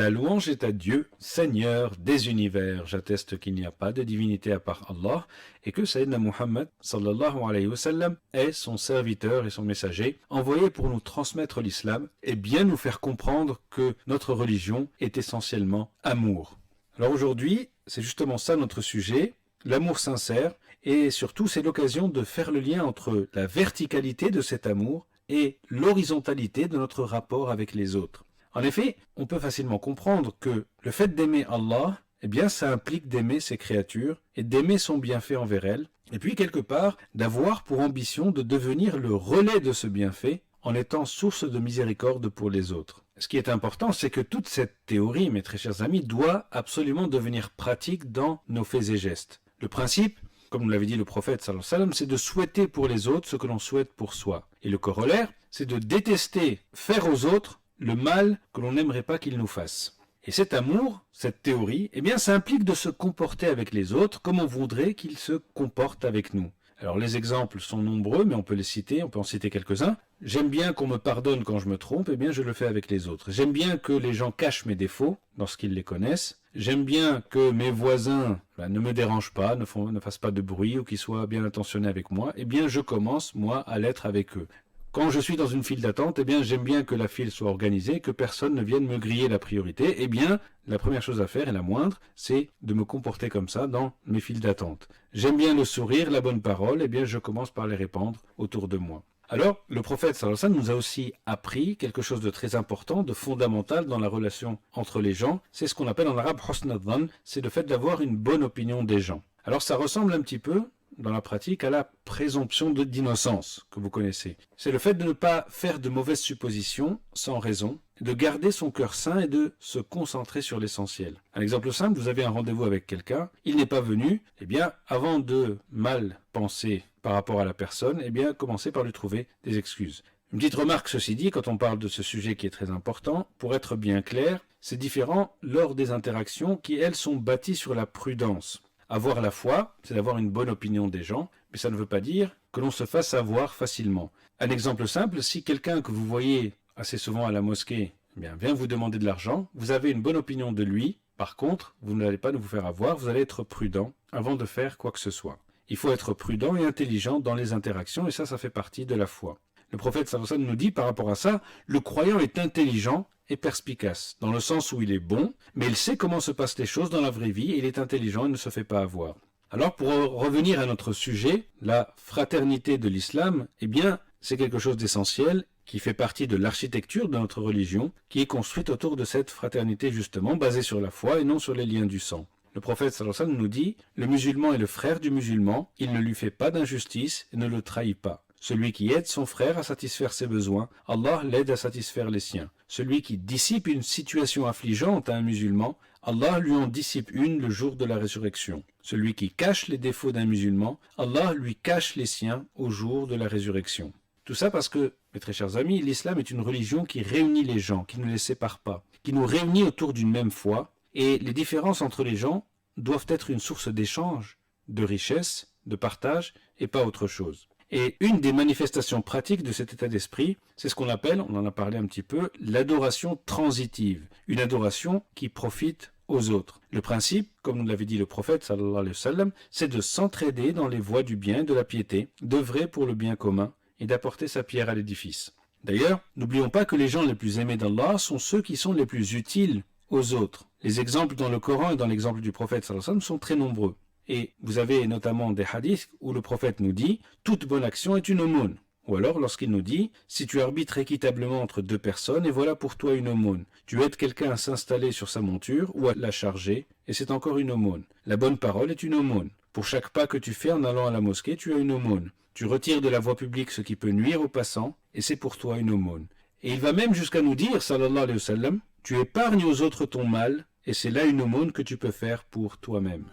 La louange est à Dieu, Seigneur des univers. J'atteste qu'il n'y a pas de divinité à part Allah et que Sayyidina Muhammad sallallahu alayhi wa sallam est son serviteur et son messager, envoyé pour nous transmettre l'islam et bien nous faire comprendre que notre religion est essentiellement amour. Alors aujourd'hui, c'est justement ça notre sujet, l'amour sincère, et surtout c'est l'occasion de faire le lien entre la verticalité de cet amour et l'horizontalité de notre rapport avec les autres. En effet, on peut facilement comprendre que le fait d'aimer Allah, eh bien, ça implique d'aimer ses créatures et d'aimer son bienfait envers elles, et puis quelque part d'avoir pour ambition de devenir le relais de ce bienfait en étant source de miséricorde pour les autres. Ce qui est important, c'est que toute cette théorie, mes très chers amis, doit absolument devenir pratique dans nos faits et gestes. Le principe, comme nous l'avait dit le prophète sallallahu alayhi wa sallam, c'est de souhaiter pour les autres ce que l'on souhaite pour soi. Et le corollaire, c'est de détester faire aux autres le mal que l'on n'aimerait pas qu'ils nous fassent. Et cet amour, cette théorie, eh bien ça implique de se comporter avec les autres comme on voudrait qu'ils se comportent avec nous. Alors les exemples sont nombreux, mais on peut les citer, on peut en citer quelques-uns. J'aime bien qu'on me pardonne quand je me trompe, eh bien je le fais avec les autres. J'aime bien que les gens cachent mes défauts lorsqu'ils les connaissent. J'aime bien que mes voisins ne me dérangent pas, ne fassent pas de bruit ou qu'ils soient bien intentionnés avec moi. Eh bien je commence, moi, à l'être avec eux. Quand je suis dans une file d'attente, eh bien, j'aime bien que la file soit organisée, que personne ne vienne me griller la priorité. Eh bien, la première chose à faire, et la moindre, c'est de me comporter comme ça dans mes files d'attente. J'aime bien le sourire, la bonne parole, eh bien, je commence par les répandre autour de moi. Alors, le prophète sallallahu alayhi wa sallam nous a aussi appris quelque chose de très important, de fondamental dans la relation entre les gens. C'est ce qu'on appelle en arabe husn adh-dhann, c'est le fait d'avoir une bonne opinion des gens. Alors, ça ressemble un petit peu dans la pratique à la présomption d'innocence que vous connaissez. C'est le fait de ne pas faire de mauvaises suppositions sans raison, de garder son cœur sain et de se concentrer sur l'essentiel. Un exemple simple, vous avez un rendez-vous avec quelqu'un, il n'est pas venu, eh bien, avant de mal penser par rapport à la personne, eh bien, commencez par lui trouver des excuses. Une petite remarque, ceci dit, quand on parle de ce sujet qui est très important, pour être bien clair, c'est différent lors des interactions qui, elles, sont bâties sur la prudence. Avoir la foi, c'est d'avoir une bonne opinion des gens, mais ça ne veut pas dire que l'on se fasse avoir facilement. Un exemple simple, si quelqu'un que vous voyez assez souvent à la mosquée vient vous demander de l'argent, vous avez une bonne opinion de lui, par contre, vous n'allez pas vous faire avoir, vous allez être prudent avant de faire quoi que ce soit. Il faut être prudent et intelligent dans les interactions, et ça fait partie de la foi. Le prophète sallallahu alayhi wa sallam nous dit par rapport à ça, le croyant est intelligent et perspicace, dans le sens où il est bon, mais il sait comment se passent les choses dans la vraie vie, et il est intelligent et ne se fait pas avoir. Alors pour revenir à notre sujet, la fraternité de l'islam, eh bien c'est quelque chose d'essentiel qui fait partie de l'architecture de notre religion, qui est construite autour de cette fraternité justement, basée sur la foi et non sur les liens du sang. Le prophète sallallahu alayhi wa sallam nous dit, le musulman est le frère du musulman, il ne lui fait pas d'injustice et ne le trahit pas. Celui qui aide son frère à satisfaire ses besoins, Allah l'aide à satisfaire les siens. Celui qui dissipe une situation affligeante à un musulman, Allah lui en dissipe une le jour de la résurrection. Celui qui cache les défauts d'un musulman, Allah lui cache les siens au jour de la résurrection. Tout ça parce que, mes très chers amis, l'islam est une religion qui réunit les gens, qui ne les sépare pas, qui nous réunit autour d'une même foi, et les différences entre les gens doivent être une source d'échange, de richesse, de partage, et pas autre chose. Et une des manifestations pratiques de cet état d'esprit, c'est ce qu'on appelle, on en a parlé un petit peu, l'adoration transitive. Une adoration qui profite aux autres. Le principe, comme nous l'avait dit le prophète sallallahu alayhi wa sallam, c'est de s'entraider dans les voies du bien et de la piété, d'œuvrer pour le bien commun et d'apporter sa pierre à l'édifice. D'ailleurs, n'oublions pas que les gens les plus aimés d'Allah sont ceux qui sont les plus utiles aux autres. Les exemples dans le Coran et dans l'exemple du prophète sallallahu alayhi wa sallam sont très nombreux. Et vous avez notamment des hadiths où le prophète nous dit « toute bonne action est une aumône ». Ou alors lorsqu'il nous dit « si tu arbitres équitablement entre deux personnes, et voilà pour toi une aumône. Tu aides quelqu'un à s'installer sur sa monture ou à la charger, et c'est encore une aumône. La bonne parole est une aumône. Pour chaque pas que tu fais en allant à la mosquée, tu as une aumône. Tu retires de la voie publique ce qui peut nuire aux passants, et c'est pour toi une aumône. » Et il va même jusqu'à nous dire, sallallahu alayhi wa sallam, « tu épargnes aux autres ton mal, et c'est là une aumône que tu peux faire pour toi-même. »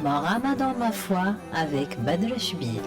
Mon Ramadan ma foi avec Badr Chbir.